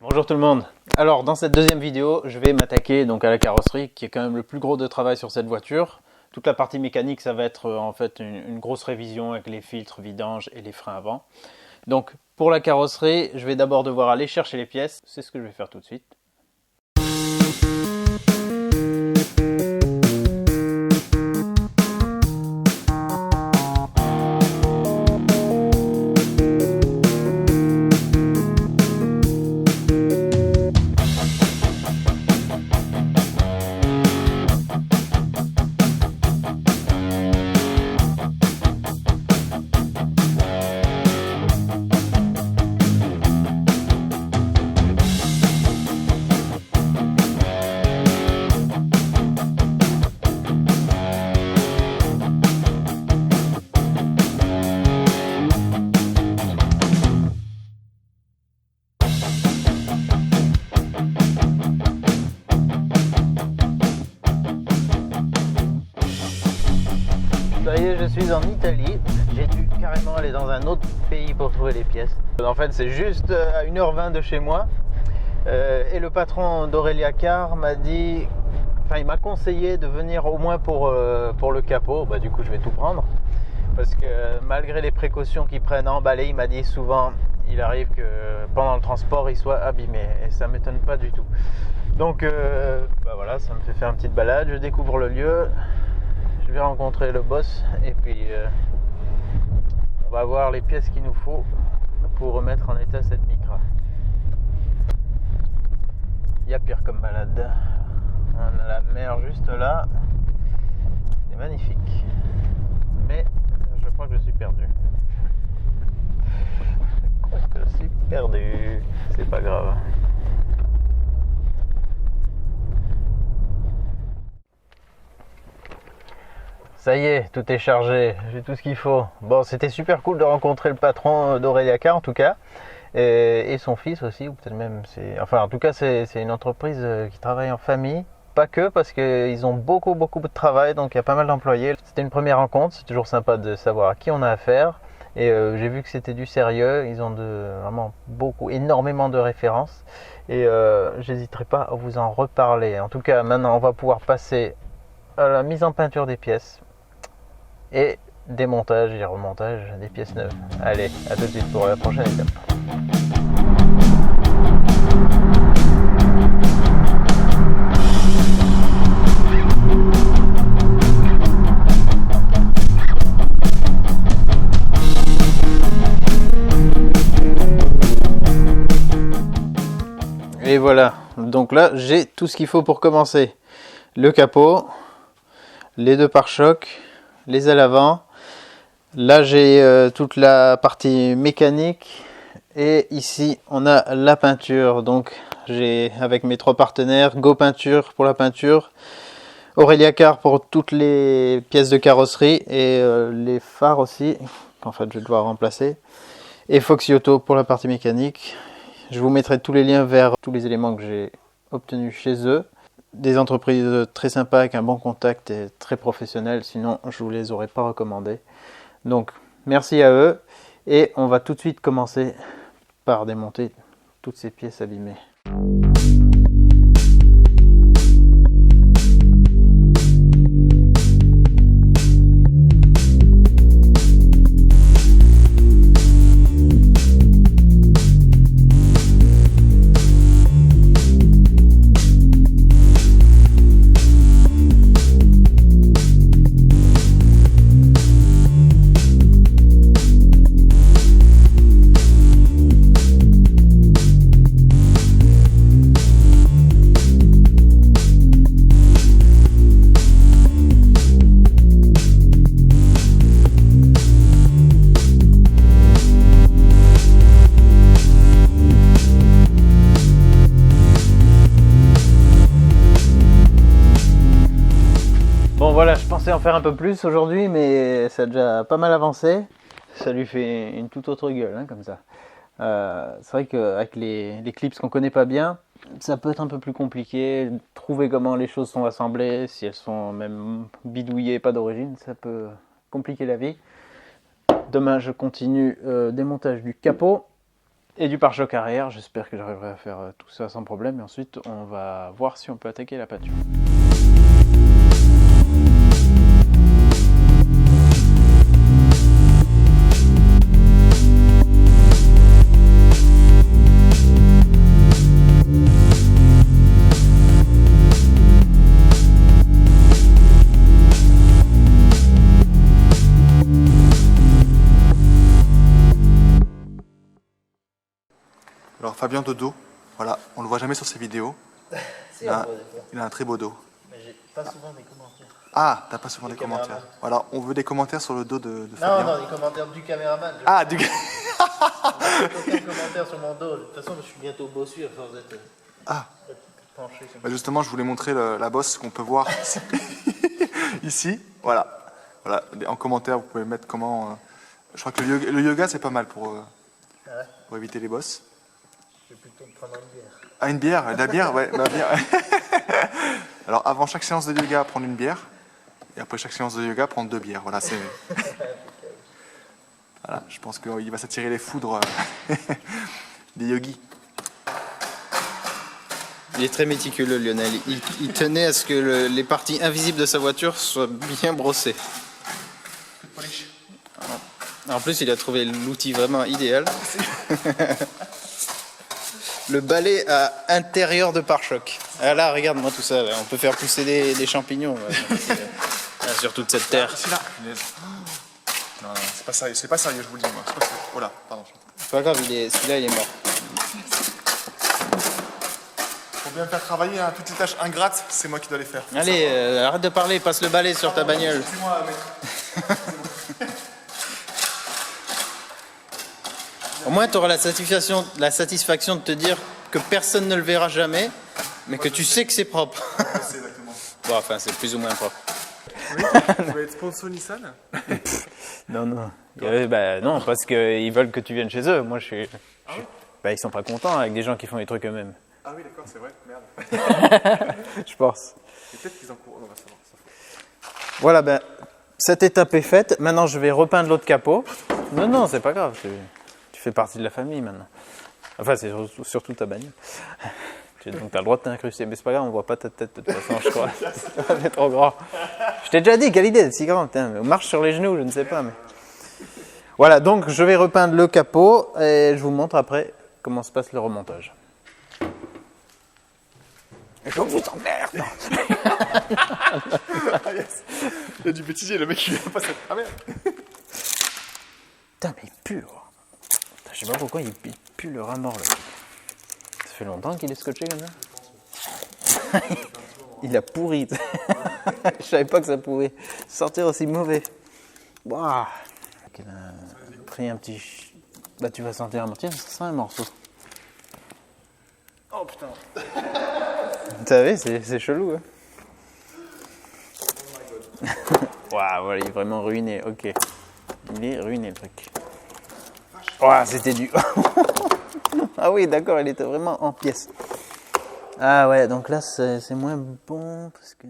Bonjour tout le monde. Alors dans cette deuxième vidéo, je vais m'attaquer donc à la carrosserie qui est quand même le plus gros de travail sur cette voiture. Toute la partie mécanique, ça va être en fait une grosse révision avec les filtres, vidanges et les freins avant. Donc pour la carrosserie, je vais d'abord devoir aller chercher les pièces. C'est ce que je vais faire tout de suite. Ça y est, je suis en Italie. J'ai dû carrément aller dans un autre pays pour trouver les pièces. En fait, c'est juste à 1h20 de chez moi. Et le patron d'Aurelia Car m'a dit, enfin, il m'a conseillé de venir au moins pour le capot. Bah, du coup, je vais tout prendre. Parce que malgré les précautions qu'ils prennent à emballer, il m'a dit souvent, il arrive que pendant le transport, il soit abîmé. Et ça ne m'étonne pas du tout. Donc, bah voilà, ça me fait faire une petite balade. Je découvre le lieu. Je vais rencontrer le boss et puis on va voir les pièces qu'il nous faut pour remettre en état cette Micra. Il y a pire comme balade. On a la mer juste là. C'est magnifique. Mais je crois que je suis perdu. Je crois que je suis perdu. C'est pas grave. Ça y est, tout est chargé, j'ai tout ce qu'il faut. Bon, c'était super cool de rencontrer le patron d'Aurelia Car en tout cas, et son fils aussi, ou peut-être même, enfin en tout cas c'est une entreprise qui travaille en famille. Pas que, parce qu'ils ont beaucoup de travail, donc il y a pas mal d'employés. C'était une première rencontre, c'est toujours sympa de savoir à qui on a affaire. Et j'ai vu que c'était du sérieux, ils ont vraiment énormément de références. Et j'hésiterai pas à vous en reparler. En tout cas, maintenant on va pouvoir passer à la mise en peinture des pièces. Et démontage et remontage des pièces neuves. Allez, à tout de suite pour la prochaine étape. Et voilà, donc là j'ai tout ce qu'il faut pour commencer. Le capot, les deux pare-chocs, les ailes avant. Là j'ai toute la partie mécanique et ici on a la peinture. Donc j'ai avec mes trois partenaires Go Peinture pour la peinture, Aurelia Car pour toutes les pièces de carrosserie et les phares aussi qu'en fait je vais devoir remplacer, et Foxy Auto pour la partie mécanique. Je vous mettrai tous les liens vers tous les éléments que j'ai obtenus chez eux. Des entreprises très sympas avec un bon contact et très professionnelles, sinon je vous les aurais pas recommandées. Donc merci à eux et on va tout de suite commencer par démonter toutes ces pièces abîmées. Bon voilà, je pensais en faire un peu plus aujourd'hui, mais ça a déjà pas mal avancé. Ça lui fait une toute autre gueule, hein, comme ça. C'est vrai qu'avec les clips qu'on connaît pas bien, ça peut être un peu plus compliqué. Trouver comment les choses sont assemblées, si elles sont même bidouillées, pas d'origine, ça peut compliquer la vie. Demain, je continue démontage du capot. et du pare-choc arrière. J'espère que j'arriverai à faire tout ça sans problème. Et ensuite, on va voir si on peut attaquer la peinture. Alors Fabien de dos, voilà, on le voit jamais sur ses vidéos. Il a un très beau dos. Mais j'ai pas souvent des commentaires. Ah, t'as pas souvent des commentaires. Voilà, on veut des commentaires sur le dos de Non, Fabien. non, des commentaires du caméraman. Ah, du Aucun commentaire sur mon dos. De toute façon, je suis bientôt bossu à force d'être penché. Bah justement, je voulais montrer la bosse qu'on peut voir ici. Voilà. Voilà. En commentaire, vous pouvez mettre comment. Je crois que le yoga, c'est pas mal pour éviter les bosses. Je vais plutôt me prendre une bière. Ah, une bière. La bière, ouais. La bière. Alors, avant chaque séance de yoga, prendre une bière. Et après chaque séance de yoga, prendre 2 bières. Voilà, c'est. Voilà, je pense qu'il va s'attirer les foudres des yogis. Il est très méticuleux, Lionel. Il tenait à ce que les parties invisibles de sa voiture soient bien brossées. En plus, il a trouvé l'outil vraiment idéal. Le balai à intérieur de pare-choc. Ah là, regarde-moi tout ça. Là. On peut faire pousser des champignons sur toute cette terre. Ici, là. Non, non, c'est pas sérieux, je vous le dis, moi. C'est pas sérieux. Oh là, pardon. C'est pas grave, celui-là, il est mort. Faut bien me faire travailler, hein. Toutes les tâches ingrates, c'est moi qui dois les faire. Allez, arrête de parler, passe le balai sur ta bagnole. Excuse-moi, mec. Au moins, tu auras la satisfaction de te dire que personne ne le verra jamais, mais que tu sais que c'est propre. C'est exactement. Bon, enfin, c'est plus ou moins propre. Oui, tu vas être sponsor Nissan? Non, non. Non, parce qu'ils veulent que tu viennes chez eux. Moi, ils sont pas contents avec des gens qui font les trucs eux-mêmes. Ah oui, d'accord, c'est vrai, merde. Je pense. Et peut-être qu'ils encouragent. On va savoir. Voilà, cette étape est faite. Maintenant, je vais repeindre l'autre capot. Non, non, c'est pas grave. Tu fais partie de la famille maintenant. Enfin, c'est surtout ta bagnole. Donc, tu as le droit de t'incruster. Mais c'est pas grave, on voit pas ta tête de toute façon, je crois. C'est trop grand. Je t'ai déjà dit, quelle idée d'être si grand. Putain, on marche sur les genoux, je ne sais pas. Mais... Voilà, donc je vais repeindre le capot et je vous montre après comment se passe le remontage. Et je vous emmerde. Ah yes. Il y a du bêtisier, le mec il vient passer. Ah merde. Putain, mais il pue. Je sais pas pourquoi il pue le rat mort là. Ça fait longtemps qu'il est scotché comme ça. Il a pourri. Je savais pas que ça pouvait sortir aussi mauvais. Waouh. Il a pris un petit... Bah tu vas sentir un mortier, ça sent un morceau. Oh putain. Vous savez, c'est chelou. Hein. Waouh, voilà, il est vraiment ruiné. Ok. Il est ruiné le truc. Waouh, c'était du... Ah oui, d'accord, il était vraiment en pièces. Ah ouais, donc là c'est moins bon parce que...